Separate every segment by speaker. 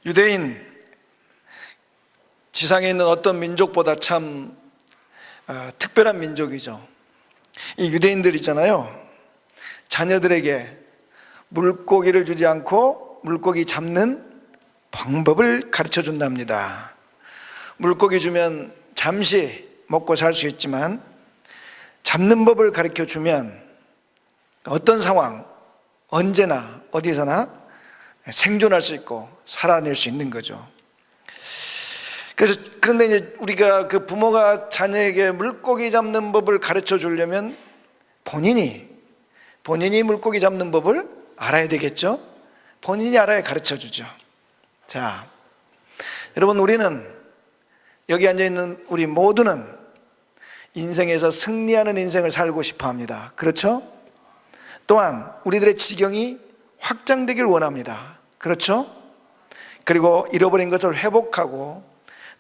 Speaker 1: 유대인, 지상에 있는 어떤 민족보다 참 특별한 민족이죠. 이 유대인들 있잖아요, 자녀들에게 물고기를 주지 않고 물고기 잡는 방법을 가르쳐 준답니다. 물고기 주면 잠시 먹고 살 수 있지만 잡는 법을 가르쳐 주면 어떤 상황, 언제나 어디서나 생존할 수 있고 살아낼 수 있는 거죠. 그런데 이제 우리가 그 부모가 자녀에게 물고기 잡는 법을 가르쳐 주려면 본인이 물고기 잡는 법을 알아야 되겠죠. 본인이 알아야 가르쳐 주죠. 자, 여러분, 우리는 여기 앉아 있는 우리 모두는 인생에서 승리하는 인생을 살고 싶어 합니다. 그렇죠? 또한 우리들의 지경이 확장되길 원합니다. 그렇죠? 그리고 잃어버린 것을 회복하고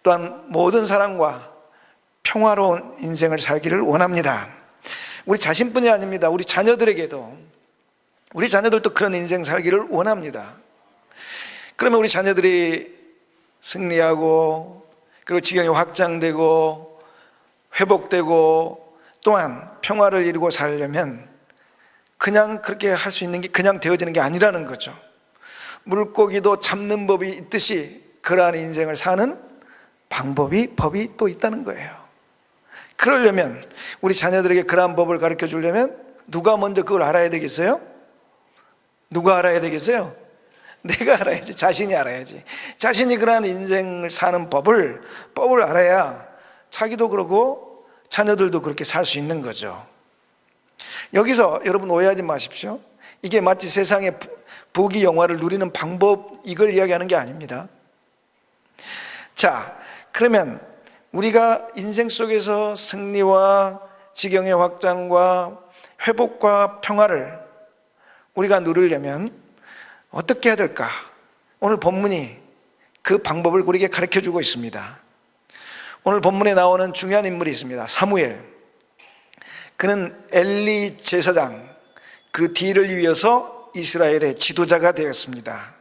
Speaker 1: 또한 모든 사람과 평화로운 인생을 살기를 원합니다. 우리 자신뿐이 아닙니다. 우리 자녀들에게도, 우리 자녀들도 그런 인생 살기를 원합니다. 그러면 우리 자녀들이 승리하고 그리고 지경이 확장되고 회복되고 또한 평화를 이루고 살려면 그냥 그렇게 할 수 있는 게 그냥 되어지는 게 아니라는 거죠. 물고기도 잡는 법이 있듯이 그러한 인생을 사는 법이 또 있다는 거예요. 그러려면, 우리 자녀들에게 그러한 법을 가르쳐 주려면 누가 먼저 그걸 알아야 되겠어요? 누가 알아야 되겠어요? 내가 알아야지. 자신이 알아야지. 자신이 그러한 인생을 사는 법을 알아야 자기도 그러고 자녀들도 그렇게 살 수 있는 거죠. 여기서 여러분 오해하지 마십시오. 이게 마치 세상의 부귀 영화를 누리는 방법, 이걸 이야기하는 게 아닙니다. 자, 그러면 우리가 인생 속에서 승리와 지경의 확장과 회복과 평화를 우리가 누리려면 어떻게 해야 될까? 오늘 본문이 그 방법을 우리에게 가르쳐 주고 있습니다. 오늘 본문에 나오는 중요한 인물이 있습니다. 사무엘. 그는 엘리 제사장, 그 뒤를 이어서 이스라엘의 지도자가 되었습니다.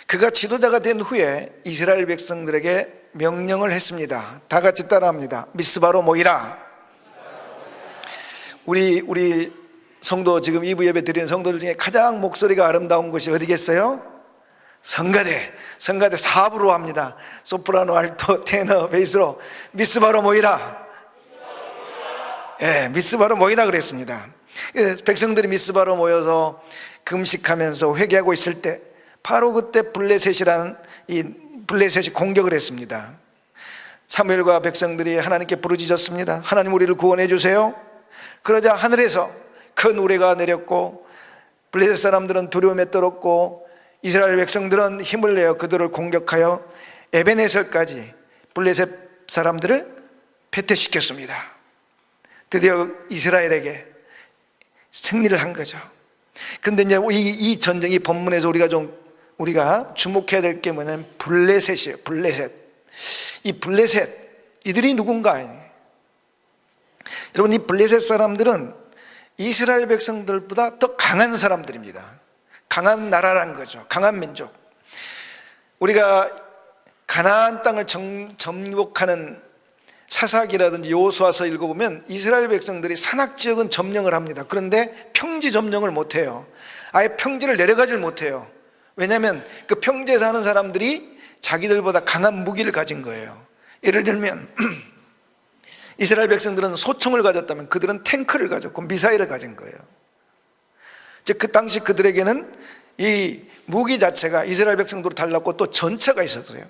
Speaker 1: 그가 지도자가 된 후에 이스라엘 백성들에게 명령을 했습니다. 다 같이 따라합니다. 미스바로 모이라. 우리 성도, 지금 2부 예배 드리는 성도들 중에 가장 목소리가 아름다운 곳이 어디겠어요? 성가대 4부로 합니다. 소프라노, 알토, 테너, 베이스로 미스바로 모이라. 미스바로 모이라 그랬습니다. 백성들이 미스바로 모여서 금식하면서 회개하고 있을 때 바로 그때 블레셋이 공격을 했습니다. 사무엘과 백성들이 하나님께 부르짖었습니다. 하나님, 우리를 구원해 주세요. 그러자 하늘에서 큰 우레가 내렸고 블레셋 사람들은 두려움에 떨었고 이스라엘 백성들은 힘을 내어 그들을 공격하여 에벤에셀까지 블레셋 사람들을 패퇴시켰습니다. 드디어 이스라엘에게 승리를 한 거죠. 그런데 이제 이 전쟁이 본문에서 우리가 주목해야 될 게 뭐냐면 블레셋이에요. 이 블레셋, 이들이 누군가? 여러분, 이 블레셋 사람들은 이스라엘 백성들보다 더 강한 사람들입니다. 강한 나라라는 거죠. 강한 민족. 우리가 가나안 땅을 정복하는 사사기라든지 여호수아서 읽어보면 이스라엘 백성들이 산악지역은 점령을 합니다. 그런데 평지 점령을 못해요. 아예 평지를 내려가질 못해요. 왜냐하면 그 평지에 사는 사람들이 자기들보다 강한 무기를 가진 거예요. 예를 들면 이스라엘 백성들은 소총을 가졌다면 그들은 탱크를 가졌고 미사일을 가진 거예요. 즉 그 당시 그들에게는 이 무기 자체가 이스라엘 백성들로 달랐고 또 전차가 있었어요.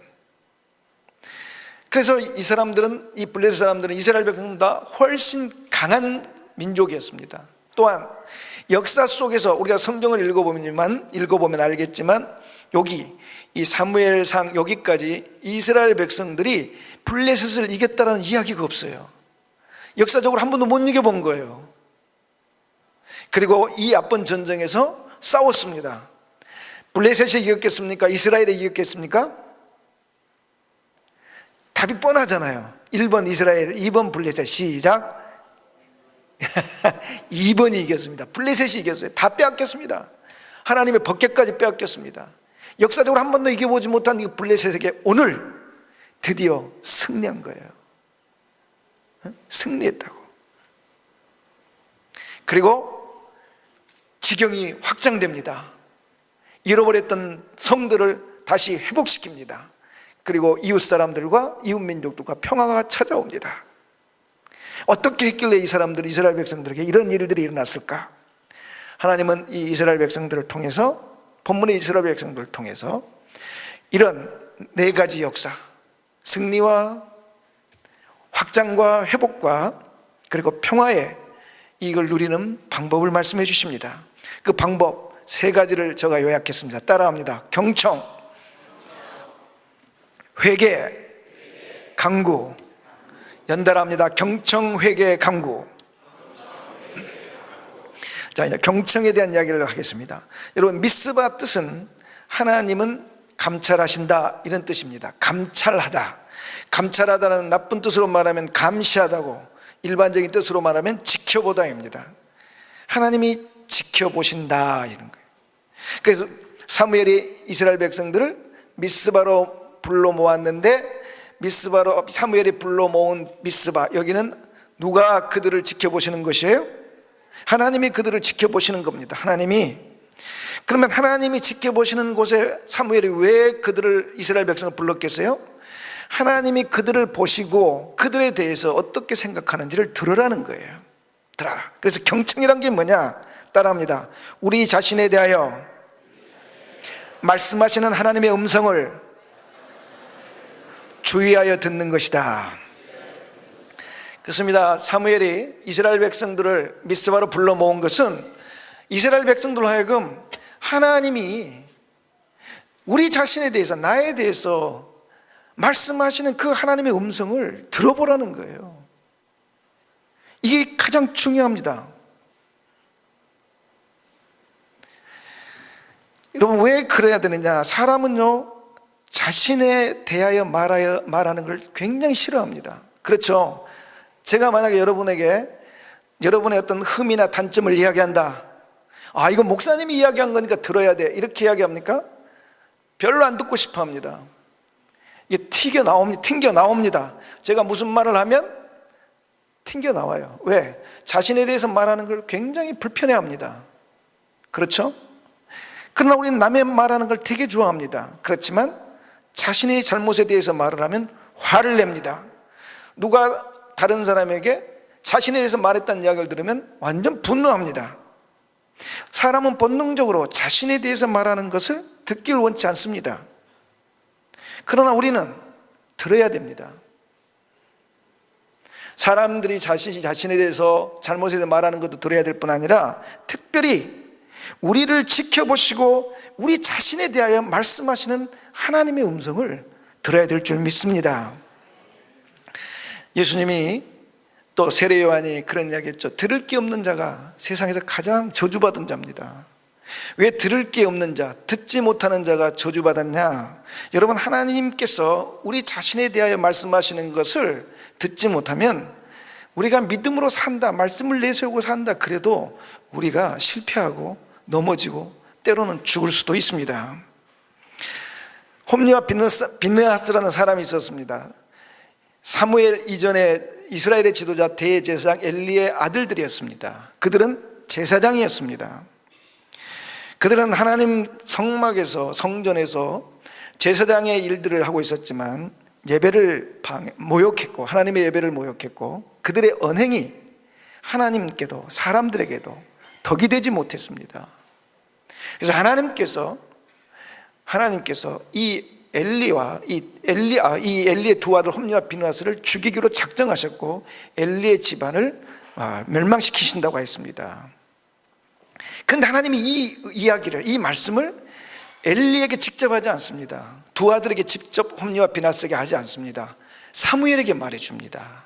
Speaker 1: 그래서 이 블레셋 사람들은 이스라엘 백성보다 훨씬 강한 민족이었습니다. 또한 역사 속에서 우리가 성경을 읽어보면 알겠지만 여기 이 사무엘상 여기까지 이스라엘 백성들이 블레셋을 이겼다는 이야기가 없어요. 역사적으로 한 번도 못 이겨본 거예요. 그리고 이 앞번 전쟁에서 싸웠습니다. 블레셋이 이겼겠습니까? 이스라엘이 이겼겠습니까? 답이 뻔하잖아요. 1번 이스라엘, 2번 블레셋. 시작. 2번이 이겼습니다. 블레셋이 이겼어요. 다 빼앗겼습니다. 하나님의 법궤까지 빼앗겼습니다. 역사적으로 한 번도 이겨보지 못한 이 블레셋에게 오늘 드디어 승리한 거예요. 승리했다고. 그리고 지경이 확장됩니다. 잃어버렸던 성들을 다시 회복시킵니다. 그리고 이웃 사람들과 이웃 민족들과 평화가 찾아옵니다. 어떻게 했길래 이 사람들, 이스라엘 백성들에게 이런 일들이 일어났을까? 하나님은 이 이스라엘 백성들을 통해서, 본문의 이스라엘 백성들을 통해서 이런 네 가지 역사, 승리와 확장과 회복과 그리고 평화의 이걸 누리는 방법을 말씀해 주십니다. 그 방법 세 가지를 제가 요약했습니다. 따라합니다. 경청, 회개, 강구. 연달아합니다. 경청, 회개, 강구. 자, 이제 경청에 대한 이야기를 하겠습니다. 여러분, 미스바 뜻은 하나님은 감찰하신다, 이런 뜻입니다. 감찰하다. 감찰하다는 나쁜 뜻으로 말하면 감시하다고, 일반적인 뜻으로 말하면 지켜보다입니다. 하나님이 지켜보신다, 이런 거예요. 그래서 사무엘이 이스라엘 백성들을 미스바로 불러 모았는데, 미스바로 사무엘이 불러 모은 미스바, 여기는 누가 그들을 지켜보시는 것이에요? 하나님이 그들을 지켜보시는 겁니다. 하나님이. 그러면 하나님이 지켜보시는 곳에 사무엘이 왜 그들을, 이스라엘 백성을 불렀겠어요? 하나님이 그들을 보시고 그들에 대해서 어떻게 생각하는지를 들으라는 거예요. 들어라. 그래서 경청이란 게 뭐냐? 따라합니다. 우리 자신에 대하여 말씀하시는 하나님의 음성을 주의하여 듣는 것이다. 그렇습니다. 사무엘이 이스라엘 백성들을 미스바로 불러 모은 것은 이스라엘 백성들로 하여금 하나님이 우리 자신에 대해서, 나에 대해서 말씀하시는 그 하나님의 음성을 들어보라는 거예요. 이게 가장 중요합니다. 여러분, 왜 그래야 되느냐? 사람은요, 자신에 대하여 말하는 걸 굉장히 싫어합니다. 그렇죠? 제가 만약에 여러분에게 여러분의 어떤 흠이나 단점을 이야기한다. 아, 이거 목사님이 이야기한 거니까 들어야 돼, 이렇게 이야기합니까? 별로 안 듣고 싶어 합니다. 이게 튕겨 나옵니다. 제가 무슨 말을 하면 튕겨 나와요. 왜? 자신에 대해서 말하는 걸 굉장히 불편해 합니다. 그렇죠? 그러나 우리는 남의 말하는 걸 되게 좋아합니다. 그렇지만 자신의 잘못에 대해서 말을 하면 화를 냅니다. 누가 다른 사람에게 자신에 대해서 말했다는 이야기를 들으면 완전 분노합니다. 사람은 본능적으로 자신에 대해서 말하는 것을 듣길 원치 않습니다. 그러나 우리는 들어야 됩니다. 사람들이 자신에 대해서 잘못에 대해서 말하는 것도 들어야 될 뿐 아니라 특별히 우리를 지켜보시고 우리 자신에 대하여 말씀하시는 하나님의 음성을 들어야 될 줄 믿습니다. 예수님이 또 세례 요한이 그런 이야기 했죠. 들을 게 없는 자가 세상에서 가장 저주받은 자입니다. 왜 들을 게 없는 자, 듣지 못하는 자가 저주받았냐? 여러분, 하나님께서 우리 자신에 대하여 말씀하시는 것을 듣지 못하면 우리가 믿음으로 산다, 말씀을 내세우고 산다 그래도 우리가 실패하고 넘어지고 때로는 죽을 수도 있습니다. 홈리와 비느하스라는 사람이 있었습니다. 사무엘 이전에 이스라엘의 지도자 대제사장 엘리의 아들들이었습니다. 그들은 제사장이었습니다. 그들은 하나님 성막에서, 성전에서 제사장의 일들을 하고 있었지만 예배를 모욕했고, 하나님의 예배를 모욕했고, 그들의 언행이 하나님께도 사람들에게도 덕이 되지 못했습니다. 그래서 하나님께서 이 엘리의 두 아들 홈리와 비느하스를 죽이기로 작정하셨고 엘리의 집안을 멸망시키신다고 했습니다. 그런데 하나님이 이 이야기를, 이 말씀을 엘리에게 직접 하지 않습니다. 두 아들에게 직접 홈리와 비느하스에게 하지 않습니다. 사무엘에게 말해줍니다.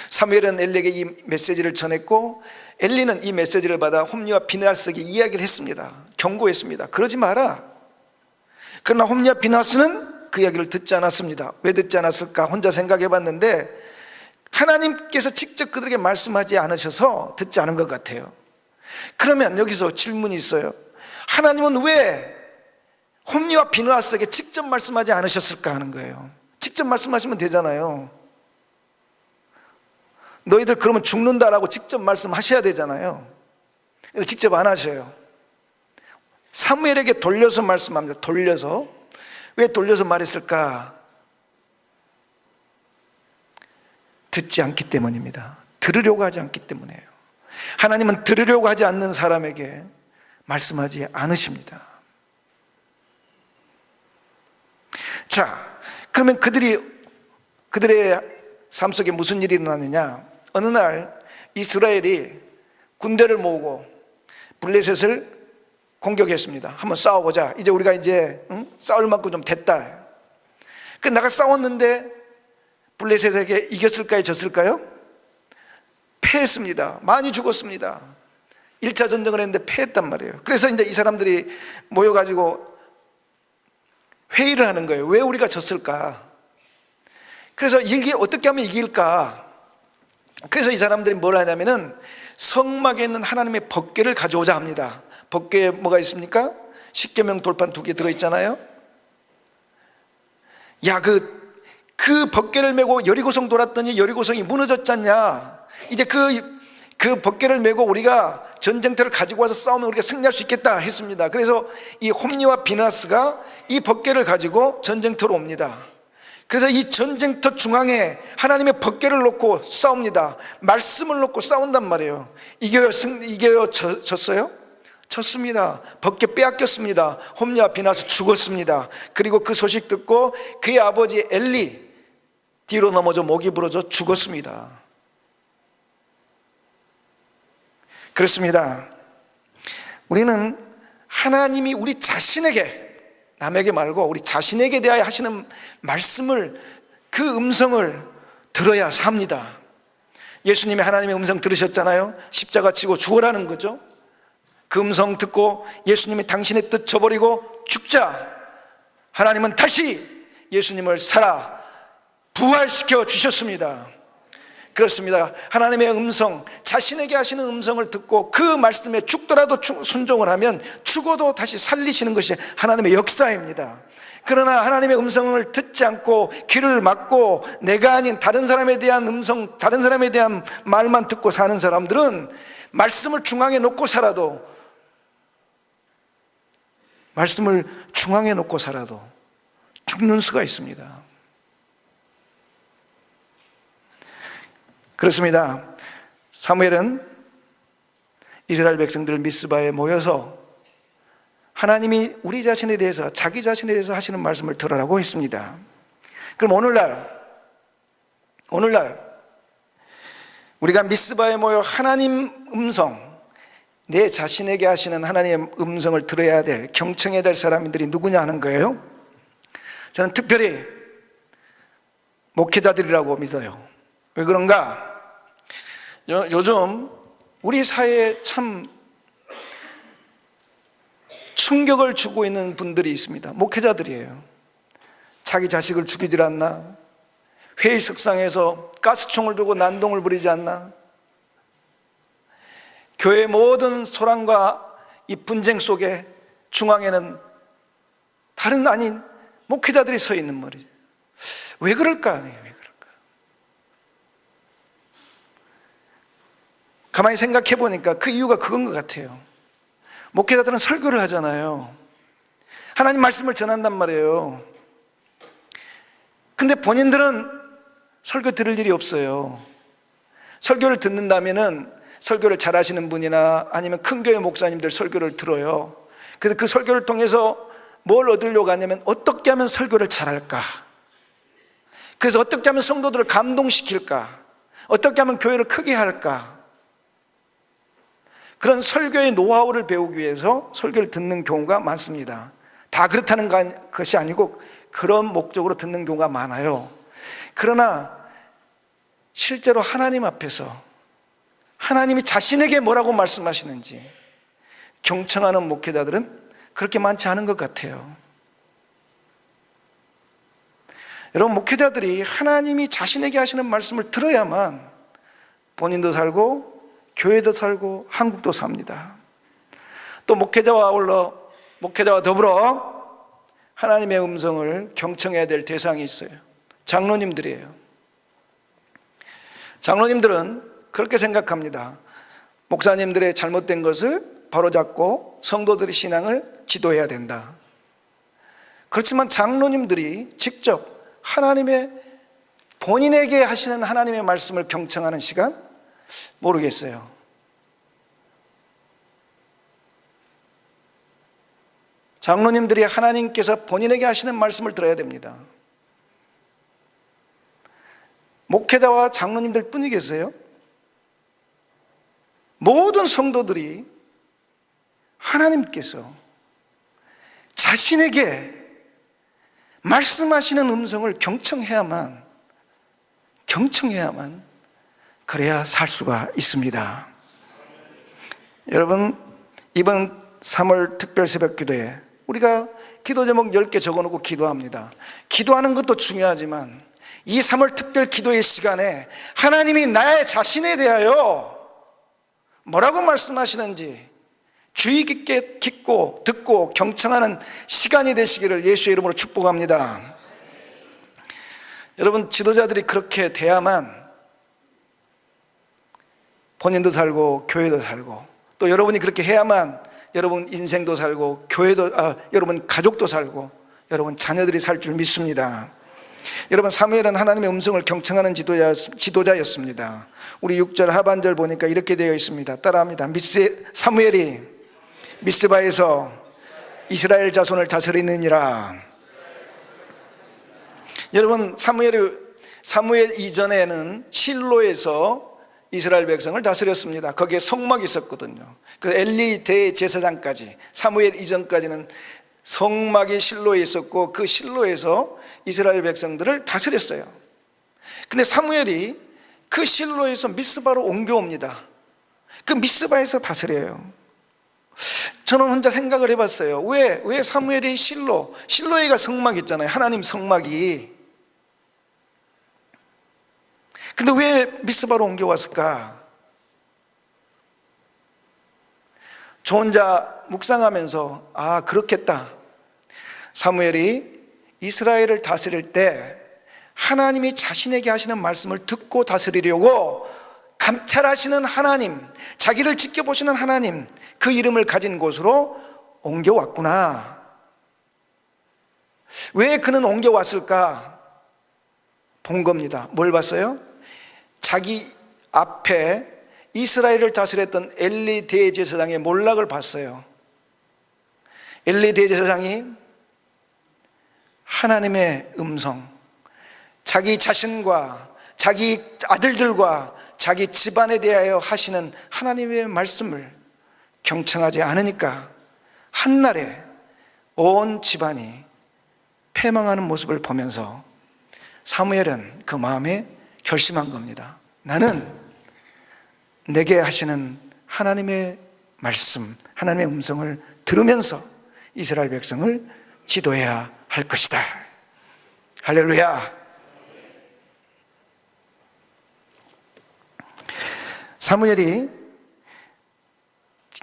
Speaker 1: 사무엘은 엘리에게 이 메시지를 전했고 엘리는 이 메시지를 받아 홈리와 비느하스에게 이야기를 했습니다. 경고했습니다. 그러지 마라. 그러나 홈리와 비느하스는 그 이야기를 듣지 않았습니다. 왜 듣지 않았을까? 혼자 생각해 봤는데 하나님께서 직접 그들에게 말씀하지 않으셔서 듣지 않은 것 같아요. 그러면 여기서 질문이 있어요. 하나님은 왜 홈리와 비느하스에게 직접 말씀하지 않으셨을까 하는 거예요. 직접 말씀하시면 되잖아요. 너희들 그러면 죽는다라고 직접 말씀하셔야 되잖아요. 근데 직접 안 하셔요. 사무엘에게 돌려서 말씀합니다. 돌려서. 왜 돌려서 말했을까? 듣지 않기 때문입니다. 들으려고 하지 않기 때문이에요. 하나님은 들으려고 하지 않는 사람에게 말씀하지 않으십니다. 자, 그러면 그들의 삶 속에 무슨 일이 일어나느냐? 어느 날 이스라엘이 군대를 모으고 블레셋을 공격했습니다. 한번 싸워보자. 이제 우리가 싸울 만큼 좀 됐다. 그 나가 싸웠는데 블레셋에게 이겼을까요? 졌을까요? 패했습니다. 많이 죽었습니다. 1차 전쟁을 했는데 패했단 말이에요. 그래서 이제 이 사람들이 모여가지고 회의를 하는 거예요. 왜 우리가 졌을까? 그래서 어떻게 하면 이길까? 그래서 이 사람들이 뭘 하냐면은 성막에 있는 하나님의 법궤를 가져오자 합니다. 법궤에 뭐가 있습니까? 십계명 돌판 2개 들어있잖아요. 야, 그 법궤를 메고 여리고성 돌았더니 여리고성이 무너졌잖냐. 이제 그 법궤를 메고 우리가 전쟁터를 가지고 와서 싸우면 우리가 승리할 수 있겠다 했습니다. 그래서 이 홈리와 비느하스가 이 법궤를 가지고 전쟁터로 옵니다. 그래서 이 전쟁터 중앙에 하나님의 법궤를 놓고 싸웁니다. 말씀을 놓고 싸운단 말이에요. 이겨요? 졌어요? 졌습니다. 법궤 빼앗겼습니다. 홈리와 비느하스 죽었습니다. 그리고 그 소식 듣고 그의 아버지 엘리 뒤로 넘어져 목이 부러져 죽었습니다. 그렇습니다. 우리는 하나님이 우리 자신에게, 남에게 말고 우리 자신에게 대하여 하시는 말씀을, 그 음성을 들어야 삽니다. 예수님이 하나님의 음성 들으셨잖아요. 십자가 지고 죽으라는 거죠. 그 음성 듣고 예수님이 당신의 뜻 저버리고 죽자, 하나님은 다시 예수님을 살아 부활시켜 주셨습니다. 그렇습니다. 하나님의 음성, 자신에게 하시는 음성을 듣고 그 말씀에 죽더라도 순종을 하면 죽어도 다시 살리시는 것이 하나님의 역사입니다. 그러나 하나님의 음성을 듣지 않고 귀를 막고 내가 아닌 다른 사람에 대한 음성, 다른 사람에 대한 말만 듣고 사는 사람들은 말씀을 중앙에 놓고 살아도, 말씀을 중앙에 놓고 살아도 죽는 수가 있습니다. 그렇습니다. 사무엘은 이스라엘 백성들 미스바에 모여서 하나님이 우리 자신에 대해서, 자기 자신에 대해서 하시는 말씀을 들으라고 했습니다. 그럼 오늘날 우리가 미스바에 모여 하나님 음성, 내 자신에게 하시는 하나님의 음성을 들어야 될, 경청해야 될 사람들이 누구냐 하는 거예요. 저는 특별히 목회자들이라고 믿어요. 왜 그런가? 요즘 우리 사회에 참 충격을 주고 있는 분들이 있습니다. 목회자들이에요. 자기 자식을 죽이질 않나? 회의석상에서 가스총을 들고 난동을 부리지 않나? 교회의 모든 소란과 이 분쟁 속에 중앙에는 다른 아닌 목회자들이 서 있는 말이죠. 왜 그럴까? 가만히 생각해 보니까 그 이유가 그건 것 같아요. 목회자들은 설교를 하잖아요. 하나님 말씀을 전한단 말이에요. 근데 본인들은 설교 들을 일이 없어요. 설교를 듣는다면은 설교를 잘 하시는 분이나 아니면 큰 교회 목사님들 설교를 들어요. 그래서 그 설교를 통해서 뭘 얻으려고 하냐면 어떻게 하면 설교를 잘할까? 그래서 어떻게 하면 성도들을 감동시킬까? 어떻게 하면 교회를 크게 할까? 그런 설교의 노하우를 배우기 위해서 설교를 듣는 경우가 많습니다. 다 그렇다는 것이 아니고 그런 목적으로 듣는 경우가 많아요. 그러나 실제로 하나님 앞에서 하나님이 자신에게 뭐라고 말씀하시는지 경청하는 목회자들은 그렇게 많지 않은 것 같아요. 여러분, 목회자들이 하나님이 자신에게 하시는 말씀을 들어야만 본인도 살고 교회도 살고 한국도 삽니다. 또 목회자와 더불어 하나님의 음성을 경청해야 될 대상이 있어요. 장로님들이에요. 장로님들은 그렇게 생각합니다. 목사님들의 잘못된 것을 바로잡고 성도들의 신앙을 지도해야 된다. 그렇지만 장로님들이 직접 하나님의 본인에게 하시는 하나님의 말씀을 경청하는 시간? 모르겠어요. 장로님들이 하나님께서 본인에게 하시는 말씀을 들어야 됩니다. 목회자와 장로님들 뿐이겠어요? 모든 성도들이 하나님께서 자신에게 말씀하시는 음성을 경청해야만 그래야 살 수가 있습니다. 여러분, 이번 3월 특별 새벽 기도에 우리가 기도 제목 10개 적어놓고 기도합니다. 기도하는 것도 중요하지만 이 3월 특별 기도의 시간에 하나님이 나의 자신에 대하여 뭐라고 말씀하시는지 주의 깊게 듣고 경청하는 시간이 되시기를 예수의 이름으로 축복합니다. 여러분, 지도자들이 그렇게 돼야만 본인도 살고 교회도 살고, 또 여러분이 그렇게 해야만 여러분 인생도 살고 교회도 여러분 가족도 살고 여러분 자녀들이 살 줄 믿습니다. 여러분, 사무엘은 하나님의 음성을 경청하는 지도자였습니다. 우리 6절 하반절 보니까 이렇게 되어 있습니다. 따라합니다. 사무엘이 미스바에서 이스라엘 자손을 다스리느니라. 여러분, 사무엘 이전에는 실로에서 이스라엘 백성을 다스렸습니다. 거기에 성막이 있었거든요. 그 엘리 대제사장까지, 사무엘 이전까지는 성막이 실로에 있었고 그 실로에서 이스라엘 백성들을 다스렸어요. 근데 사무엘이 그 실로에서 미스바로 옮겨옵니다. 그 미스바에서 다스려요. 저는 혼자 생각을 해봤어요. 왜 사무엘이 실로에가 성막 있잖아요. 하나님 성막이. 근데 왜 미스바로 옮겨왔을까? 저 혼자 묵상하면서 그렇겠다. 사무엘이 이스라엘을 다스릴 때 하나님이 자신에게 하시는 말씀을 듣고 다스리려고 감찰하시는 하나님, 자기를 지켜보시는 하나님, 그 이름을 가진 곳으로 옮겨왔구나. 왜 그는 옮겨왔을까? 본 겁니다. 뭘 봤어요? 자기 앞에 이스라엘을 다스렸던 엘리 대제사장의 몰락을 봤어요. 엘리 대제사장이 하나님의 음성, 자기 자신과 자기 아들들과 자기 집안에 대하여 하시는 하나님의 말씀을 경청하지 않으니까 한날에 온 집안이 패망하는 모습을 보면서 사무엘은 그 마음에 결심한 겁니다. 나는 내게 하시는 하나님의 말씀, 하나님의 음성을 들으면서 이스라엘 백성을 지도해야 할 것이다. 할렐루야. 사무엘이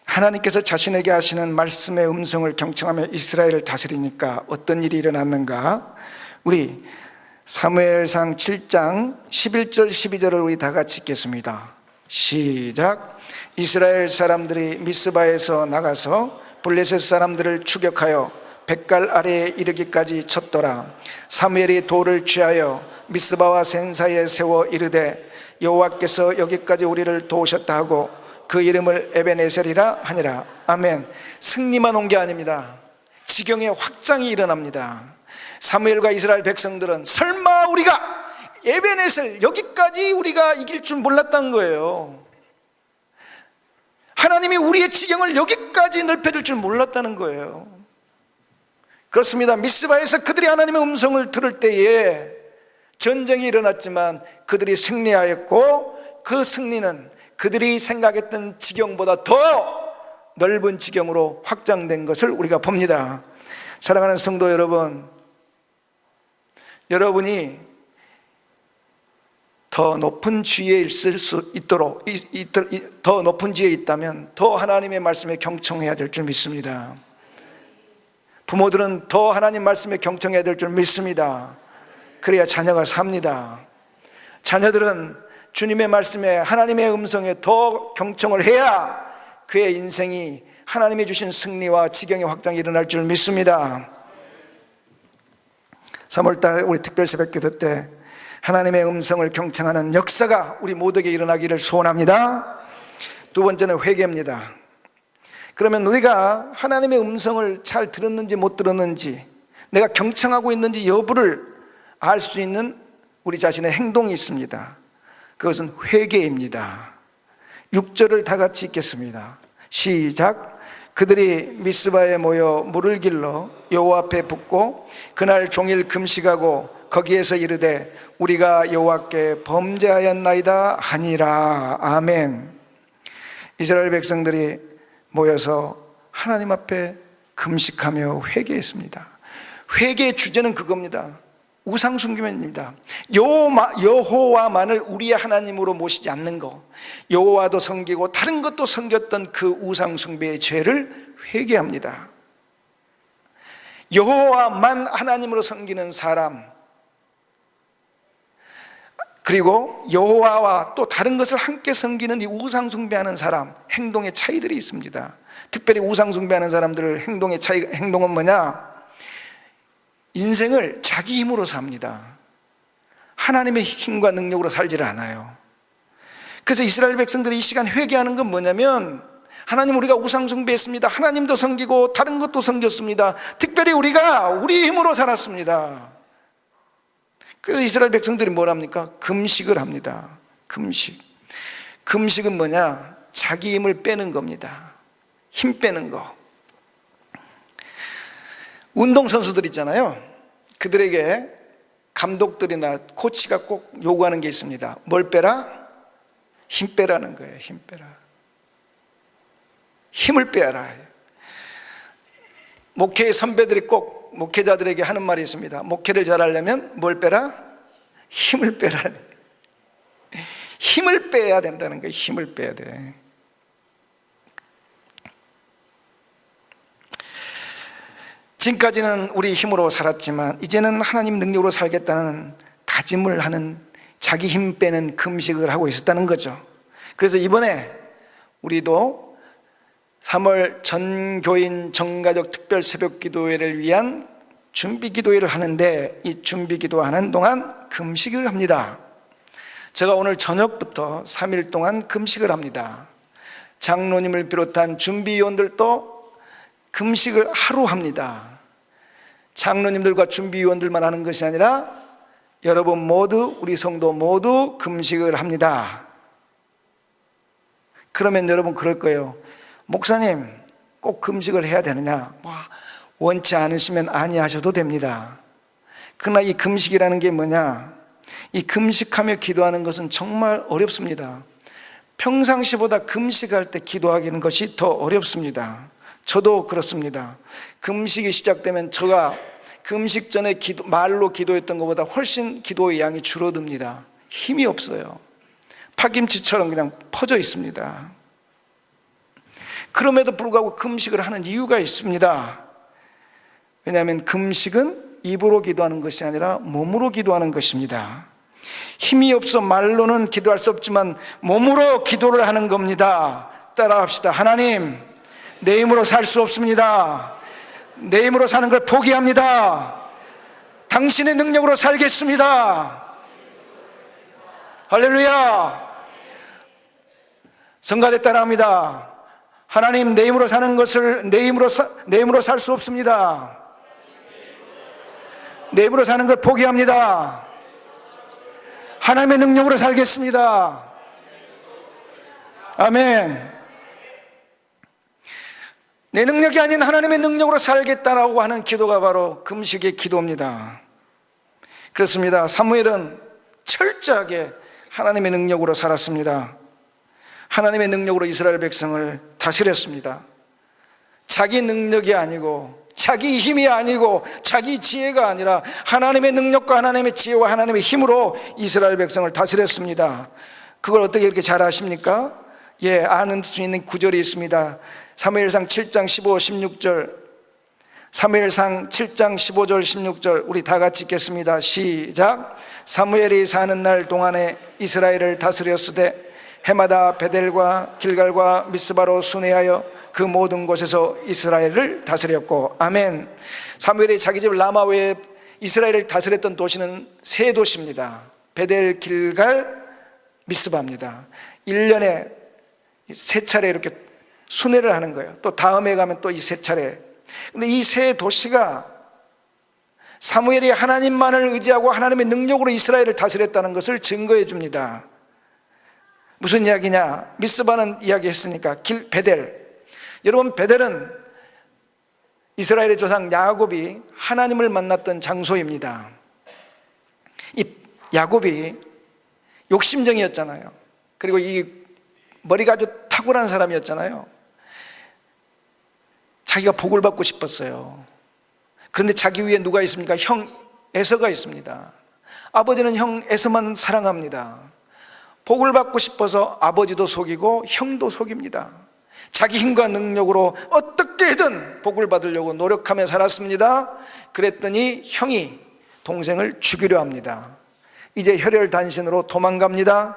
Speaker 1: 하나님께서 자신에게 하시는 말씀의 음성을 경청하며 이스라엘을 다스리니까 어떤 일이 일어났는가? 우리 사무엘상 7장 11절 12절을 우리 다 같이 읽겠습니다. 시작. 이스라엘 사람들이 미스바에서 나가서 블레셋 사람들을 추격하여 뱃갈 아래에 이르기까지 쳤더라. 사무엘이 돌을 취하여 미스바와 센 사이에 세워 이르되 여호와께서 여기까지 우리를 도우셨다 하고 그 이름을 에베네셀이라 하니라. 아멘. 승리만 온 게 아닙니다. 지경의 확장이 일어납니다. 사무엘과 이스라엘 백성들은 설마 우리가 에베네셀, 여기까지 우리가 이길 줄 몰랐다는 거예요. 하나님이 우리의 지경을 여기까지 넓혀줄 줄 몰랐다는 거예요. 그렇습니다. 미스바에서 그들이 하나님의 음성을 들을 때에 전쟁이 일어났지만 그들이 승리하였고, 그 승리는 그들이 생각했던 지경보다 더 넓은 지경으로 확장된 것을 우리가 봅니다. 사랑하는 성도 여러분, 여러분이 더 높은 지위에 있을 수 있도록, 더 높은 지위에 있다면 더 하나님의 말씀에 경청해야 될 줄 믿습니다. 부모들은 더 하나님 말씀에 경청해야 될 줄 믿습니다. 그래야 자녀가 삽니다. 자녀들은 주님의 말씀에, 하나님의 음성에 더 경청을 해야 그의 인생이 하나님이 주신 승리와 지경의 확장이 일어날 줄 믿습니다. 3월달 우리 특별 새벽기도 때 하나님의 음성을 경청하는 역사가 우리 모두에게 일어나기를 소원합니다. 두 번째는 회개입니다. 그러면 우리가 하나님의 음성을 잘 들었는지 못 들었는지, 내가 경청하고 있는지 여부를 알 수 있는 우리 자신의 행동이 있습니다. 그것은 회개입니다. 6절을 다 같이 읽겠습니다. 시작. 그들이 미스바에 모여 물을 길러 여호와 앞에 붓고 그날 종일 금식하고 거기에서 이르되 우리가 여호와께 범죄하였나이다 하니라. 아멘. 이스라엘 백성들이 모여서 하나님 앞에 금식하며 회개했습니다. 회개의 주제는 그겁니다. 우상 숭배입니다. 여호와만을 우리의 하나님으로 모시지 않는 것, 여호와도 섬기고 다른 것도 섬겼던 그 우상 숭배의 죄를 회개합니다. 여호와만 하나님으로 섬기는 사람, 그리고 여호와와 또 다른 것을 함께 섬기는 이 우상 숭배하는 사람, 행동의 차이들이 있습니다. 특별히 우상 숭배하는 사람들의 행동은 뭐냐? 인생을 자기 힘으로 삽니다. 하나님의 힘과 능력으로 살지를 않아요. 그래서 이스라엘 백성들이 이 시간 회개하는 건 뭐냐면, 하나님, 우리가 우상 숭배했습니다. 하나님도 섬기고 다른 것도 섬겼습니다. 특별히 우리가 우리 힘으로 살았습니다. 그래서 이스라엘 백성들이 뭘 합니까? 금식을 합니다. 금식은 뭐냐? 자기 힘을 빼는 겁니다. 힘 빼는 거. 운동선수들 있잖아요. 그들에게 감독들이나 코치가 꼭 요구하는 게 있습니다. 뭘 빼라? 힘 빼라는 거예요. 힘 빼라. 힘을 빼라. 목회의 선배들이 꼭 목회자들에게 하는 말이 있습니다. 목회를 잘하려면 뭘 빼라? 힘을 빼라. 힘을 빼야 된다는 거예요. 힘을 빼야 돼. 지금까지는 우리 힘으로 살았지만 이제는 하나님 능력으로 살겠다는 다짐을 하는, 자기 힘 빼는 금식을 하고 있었다는 거죠. 그래서 이번에 우리도 3월 전교인 전가족 특별 새벽 기도회를 위한 준비 기도회를 하는데, 이 준비 기도하는 동안 금식을 합니다. 제가 오늘 저녁부터 3일 동안 금식을 합니다. 장로님을 비롯한 준비위원들도 금식을 하루 합니다. 장로님들과 준비위원들만 하는 것이 아니라 여러분 모두, 우리 성도 모두 금식을 합니다. 그러면 여러분 그럴 거예요. 목사님, 꼭 금식을 해야 되느냐? 원치 않으시면 아니하셔도 됩니다. 그러나 이 금식이라는 게 뭐냐? 이 금식하며 기도하는 것은 정말 어렵습니다. 평상시보다 금식할 때 기도하기는 것이 더 어렵습니다. 저도 그렇습니다. 금식이 시작되면 제가 금식 전에 말로 기도했던 것보다 훨씬 기도의 양이 줄어듭니다. 힘이 없어요. 파김치처럼 그냥 퍼져 있습니다. 그럼에도 불구하고 금식을 하는 이유가 있습니다. 왜냐하면 금식은 입으로 기도하는 것이 아니라 몸으로 기도하는 것입니다. 힘이 없어 말로는 기도할 수 없지만 몸으로 기도를 하는 겁니다. 따라합시다. 하나님, 내 힘으로 살 수 없습니다. 내 힘으로 사는 걸 포기합니다. 당신의 능력으로 살겠습니다. 할렐루야. 성가대 따라합니다. 하나님, 내 힘으로 사는 것을 내 힘으로 살 수 없습니다. 내 힘으로 사는 걸 포기합니다. 하나님의 능력으로 살겠습니다. 아멘. 내 능력이 아닌 하나님의 능력으로 살겠다라고 하는 기도가 바로 금식의 기도입니다. 그렇습니다. 사무엘은 철저하게 하나님의 능력으로 살았습니다. 하나님의 능력으로 이스라엘 백성을 다스렸습니다. 자기 능력이 아니고, 자기 힘이 아니고, 자기 지혜가 아니라 하나님의 능력과 하나님의 지혜와 하나님의 힘으로 이스라엘 백성을 다스렸습니다. 그걸 어떻게 이렇게 잘 아십니까? 아는 수 있는 구절이 있습니다. 사무엘상 7장 15, 16절. 사무엘상 7장 15절 16절 우리 다 같이 읽겠습니다. 시작. 사무엘이 사는 날 동안에 이스라엘을 다스렸으되 해마다 베델과 길갈과 미스바로 순회하여 그 모든 곳에서 이스라엘을 다스렸고. 아멘. 사무엘이 자기 집 라마 외에 이스라엘을 다스렸던 도시는 세 도시입니다. 베델, 길갈, 미스바입니다. 1년에 세 차례 이렇게 순회를 하는 거예요. 또 다음에 가면 또 이 세 차례. 근데 이 세 도시가 사무엘이 하나님만을 의지하고 하나님의 능력으로 이스라엘을 다스렸다는 것을 증거해 줍니다. 무슨 이야기냐? 미스바는 이야기했으니까 베델. 여러분, 베델은 이스라엘의 조상 야곱이 하나님을 만났던 장소입니다. 이 야곱이 욕심쟁이였잖아요. 그리고 이 머리가 아주 탁월한 사람이었잖아요. 자기가 복을 받고 싶었어요. 그런데 자기 위에 누가 있습니까? 형 에서가 있습니다. 아버지는 형 에서만 사랑합니다. 복을 받고 싶어서 아버지도 속이고 형도 속입니다. 자기 힘과 능력으로 어떻게든 복을 받으려고 노력하며 살았습니다. 그랬더니 형이 동생을 죽이려 합니다. 이제 혈혈단신으로 도망갑니다.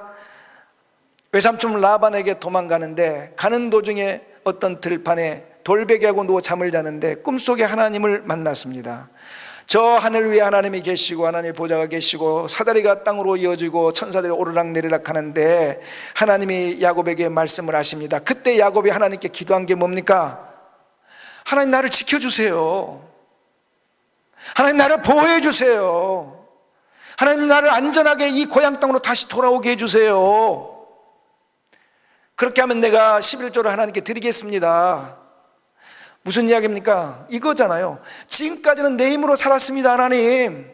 Speaker 1: 외삼촌 라반에게 도망가는데 가는 도중에 어떤 들판에 돌베개하고 누워 잠을 자는데 꿈속에 하나님을 만났습니다. 저 하늘 위에 하나님이 계시고 하나님의 보좌가 계시고 사다리가 땅으로 이어지고 천사들이 오르락내리락 하는데 하나님이 야곱에게 말씀을 하십니다. 그때 야곱이 하나님께 기도한 게 뭡니까? 하나님, 나를 지켜주세요. 하나님, 나를 보호해 주세요. 하나님, 나를 안전하게 이 고향 땅으로 다시 돌아오게 해주세요. 그렇게 하면 내가 11조를 하나님께 드리겠습니다. 무슨 이야기입니까? 이거잖아요. 지금까지는 내 힘으로 살았습니다, 하나님.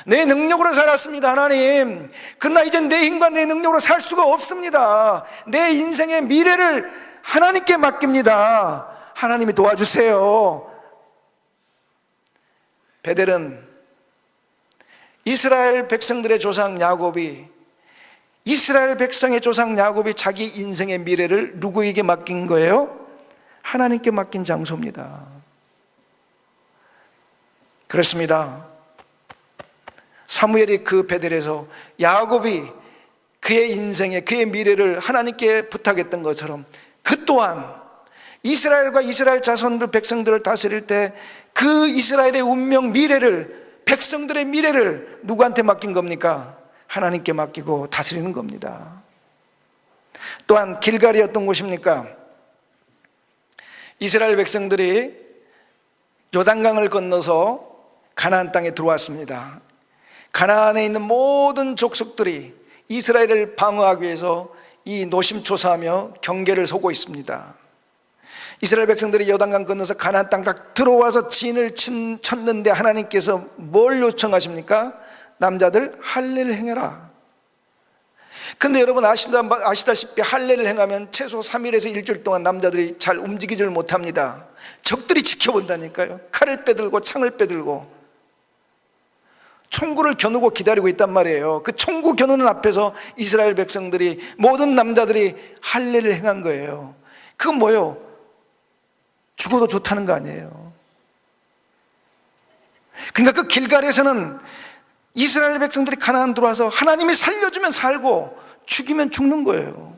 Speaker 1: 내 능력으로 살았습니다, 하나님. 그러나 이젠 내 힘과 내 능력으로 살 수가 없습니다. 내 인생의 미래를 하나님께 맡깁니다. 하나님이 도와주세요. 베델은 이스라엘 백성들의 조상 야곱이 이스라엘 백성의 조상 야곱이 자기 인생의 미래를 누구에게 맡긴 거예요? 하나님께 맡긴 장소입니다. 그렇습니다. 사무엘이 그 베델에서 야곱이 그의 인생의 그의 미래를 하나님께 부탁했던 것처럼 그 또한 이스라엘과 이스라엘 자손들 백성들을 다스릴 때 그 이스라엘의 운명 미래를 백성들의 미래를 누구한테 맡긴 겁니까? 하나님께 맡기고 다스리는 겁니다. 또한 길갈이 어떤 곳입니까? 이스라엘 백성들이 요단강을 건너서 가나안 땅에 들어왔습니다. 가나안에 있는 모든 족속들이 이스라엘을 방어하기 위해서 이 노심초사하며 경계를 서고 있습니다. 이스라엘 백성들이 요단강 건너서 가나안 땅 딱 들어와서 진을 쳤는데 하나님께서 뭘 요청하십니까? 남자들 할례를 행해라. 근데 여러분 아시다시피 할례를 행하면 최소 3일에서 일주일 동안 남자들이 잘 움직이질 못합니다. 적들이 지켜본다니까요. 칼을 빼들고 창을 빼들고 총구를 겨누고 기다리고 있단 말이에요. 그 총구 겨누는 앞에서 이스라엘 백성들이 모든 남자들이 할례를 행한 거예요. 그건 뭐예요? 죽어도 좋다는 거 아니에요. 그러니까 그 길갈에서는 이스라엘 백성들이 가나안 들어와서 하나님이 살려주면 살고 죽이면 죽는 거예요.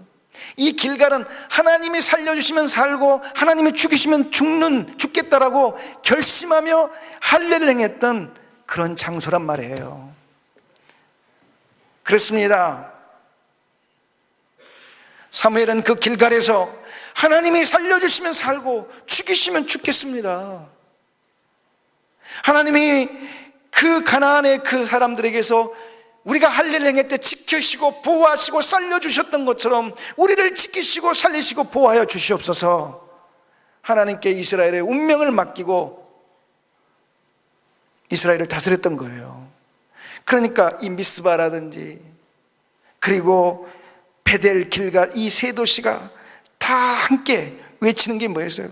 Speaker 1: 이 길갈은 하나님이 살려주시면 살고 하나님이 죽이시면 죽겠다라고 결심하며 할례를 행했던 그런 장소란 말이에요. 그렇습니다. 사무엘은 그 길갈에서 하나님이 살려주시면 살고 죽이시면 죽겠습니다. 하나님이 그 가나안의 그 사람들에게서 우리가 할례를 행할 때 지키시고 보호하시고 살려주셨던 것처럼 우리를 지키시고 살리시고 보호하여 주시옵소서. 하나님께 이스라엘의 운명을 맡기고 이스라엘을 다스렸던 거예요. 그러니까 이 미스바라든지 그리고 베델, 길갈 이 세 도시가 다 함께 외치는 게 뭐였어요?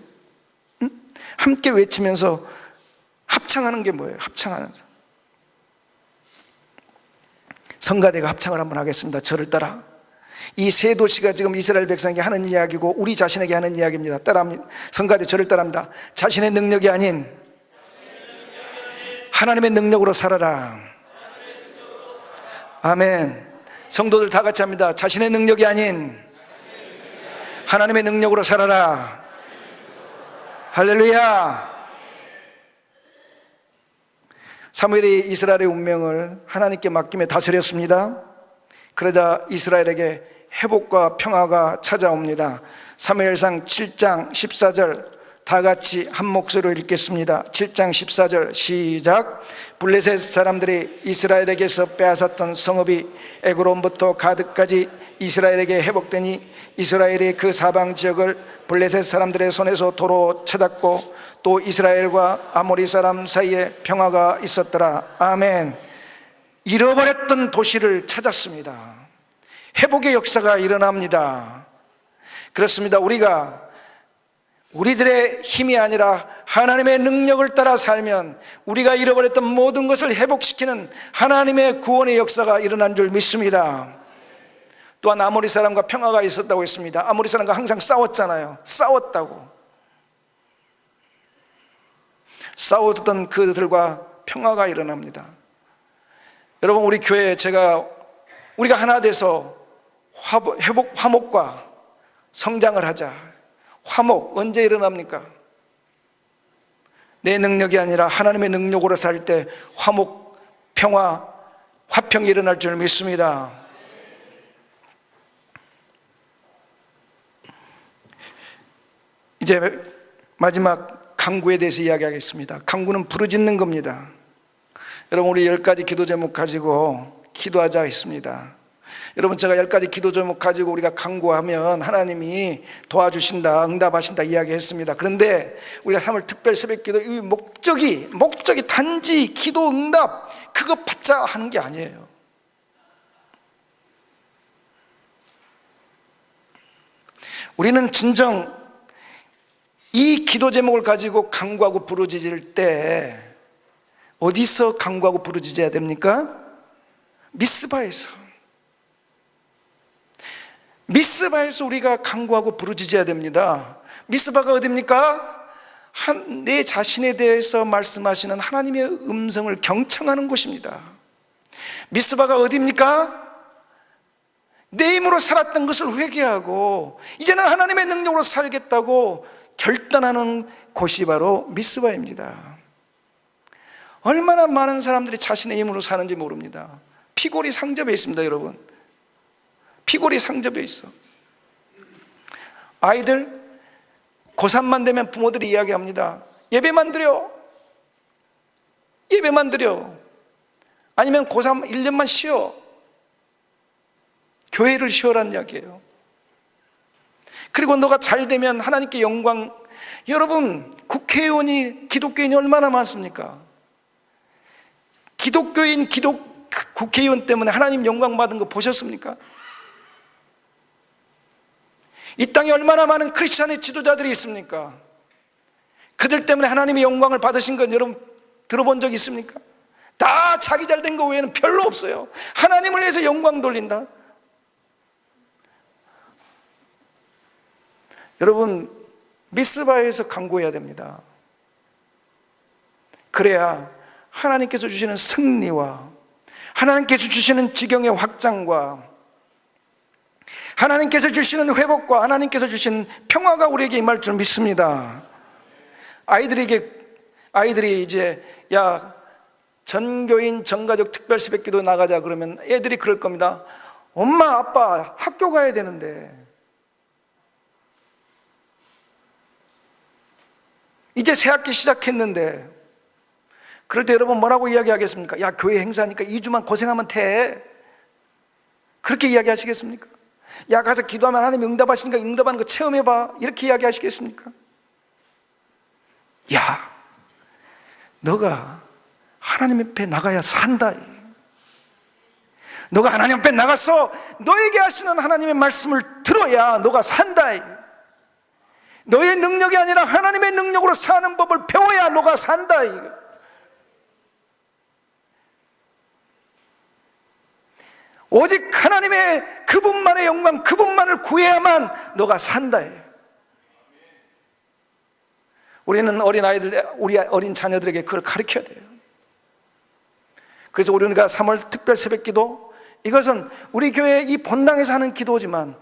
Speaker 1: 응? 함께 외치면서 합창하는 게 뭐예요? 합창하는 성가대가 합창을 한번 하겠습니다. 저를 따라. 이 세 도시가 지금 이스라엘 백성에게 하는 이야기고 우리 자신에게 하는 이야기입니다. 따라합니다. 성가대 저를 따라합니다. 자신의 능력이 아닌 하나님의 능력으로 살아라. 아멘. 성도들 다 같이 합니다. 자신의 능력이 아닌 하나님의 능력으로 살아라. 할렐루야. 사무엘이 이스라엘의 운명을 하나님께 맡기며 다스렸습니다. 그러자 이스라엘에게 회복과 평화가 찾아옵니다. 사무엘상 7장 14절 다 같이 한 목소리로 읽겠습니다. 7장 14절 시작. 블레셋 사람들이 이스라엘에게서 빼앗았던 성읍이 에그론부터 가드까지 이스라엘에게 회복되니 이스라엘이 그 사방 지역을 블레셋 사람들의 손에서 도로 찾았고 또 이스라엘과 아모리 사람 사이에 평화가 있었더라. 아멘. 잃어버렸던 도시를 찾았습니다. 회복의 역사가 일어납니다. 그렇습니다. 우리들의 힘이 아니라 하나님의 능력을 따라 살면 우리가 잃어버렸던 모든 것을 회복시키는 하나님의 구원의 역사가 일어난 줄 믿습니다. 또한 아모리 사람과 평화가 있었다고 했습니다. 아모리 사람과 항상 싸웠잖아요. 싸웠던 그들과 평화가 일어납니다. 여러분, 우리 교회에 우리가 하나 돼서 화목과 성장을 하자. 화목 언제 일어납니까? 내 능력이 아니라 하나님의 능력으로 살 때 화목, 평화, 화평이 일어날 줄 믿습니다. 이제 마지막 간구에 대해서 이야기하겠습니다. 간구는 부르짖는 겁니다. 여러분, 우리 10가지 기도 제목 가지고 기도하자 했습니다. 여러분, 제가 10가지 기도 제목 가지고 우리가 간구하면 하나님이 도와주신다, 응답하신다 이야기했습니다. 그런데 우리가 3월 특별 새벽기도 이 목적이 단지 기도 응답 그것 받자 하는 게 아니에요. 우리는 진정 이 기도 제목을 가지고 간구하고 부르짖을 때 어디서 간구하고 부르짖어야 됩니까? 미스바에서 우리가 간구하고 부르짖어야 됩니다. 미스바가 어디입니까? 내 자신에 대해서 말씀하시는 하나님의 음성을 경청하는 곳입니다. 미스바가 어디입니까? 내 힘으로 살았던 것을 회개하고 이제는 하나님의 능력으로 살겠다고 결단하는 곳이 바로 미스바입니다. 얼마나 많은 사람들이 자신의 힘으로 사는지 모릅니다. 피골이 상접해 있습니다. 여러분, 피골이 상접해 있어. 아이들 고3만 되면 부모들이 이야기합니다. 예배만 드려. 아니면 고3 1년만 쉬어. 교회를 쉬어라는 이야기예요. 그리고 너가 잘 되면 하나님께 영광. 여러분, 국회의원이 기독교인이 얼마나 많습니까? 국회의원 때문에 하나님 영광 받은 거 보셨습니까? 이 땅에 얼마나 많은 크리스찬의 지도자들이 있습니까? 그들 때문에 하나님의 영광을 받으신 건 여러분 들어본 적 있습니까? 다 자기 잘된 거 외에는 별로 없어요. 하나님을 위해서 영광 돌린다. 여러분, 미스바에서 간구해야 됩니다. 그래야 하나님께서 주시는 승리와 하나님께서 주시는 지경의 확장과 하나님께서 주시는 회복과 하나님께서 주시는 평화가 우리에게 임할 줄 믿습니다. 아이들이 이제 전교인 전가족 특별 새벽기도 나가자 그러면 애들이 그럴 겁니다. 엄마 아빠 학교 가야 되는데, 이제 새 학기 시작했는데. 그럴 때 여러분 뭐라고 이야기하겠습니까? 야, 교회 행사니까 2주만 고생하면 돼. 그렇게 이야기하시겠습니까? 야, 가서 기도하면 하나님이 응답하시니까 응답하는 거 체험해봐. 이렇게 이야기하시겠습니까? 야, 너가 하나님 앞에 나가야 산다. 너가 하나님 앞에 나가서 너에게 하시는 하나님의 말씀을 들어야 너가 산다. 너의 능력이 아니라 하나님의 능력으로 사는 법을 배워야 너가 산다. 오직 하나님의 그분만의 영광, 그분만을 구해야만 너가 산다. 우리는 우리 어린 자녀들에게 그걸 가르쳐야 돼요. 그래서 우리가 3월 특별 새벽 기도, 이것은 우리 교회 이 본당에서 하는 기도지만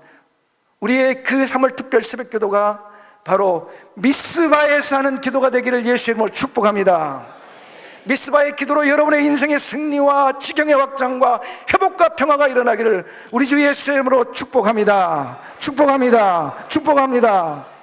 Speaker 1: 우리의 그 3월 특별 새벽 기도가 바로 미스바에서 하는 기도가 되기를 예수의 이름으로 축복합니다. 미스바의 기도로 여러분의 인생의 승리와 지경의 확장과 회복과 평화가 일어나기를 우리 주 예수의 이름으로 축복합니다. 축복합니다. 축복합니다.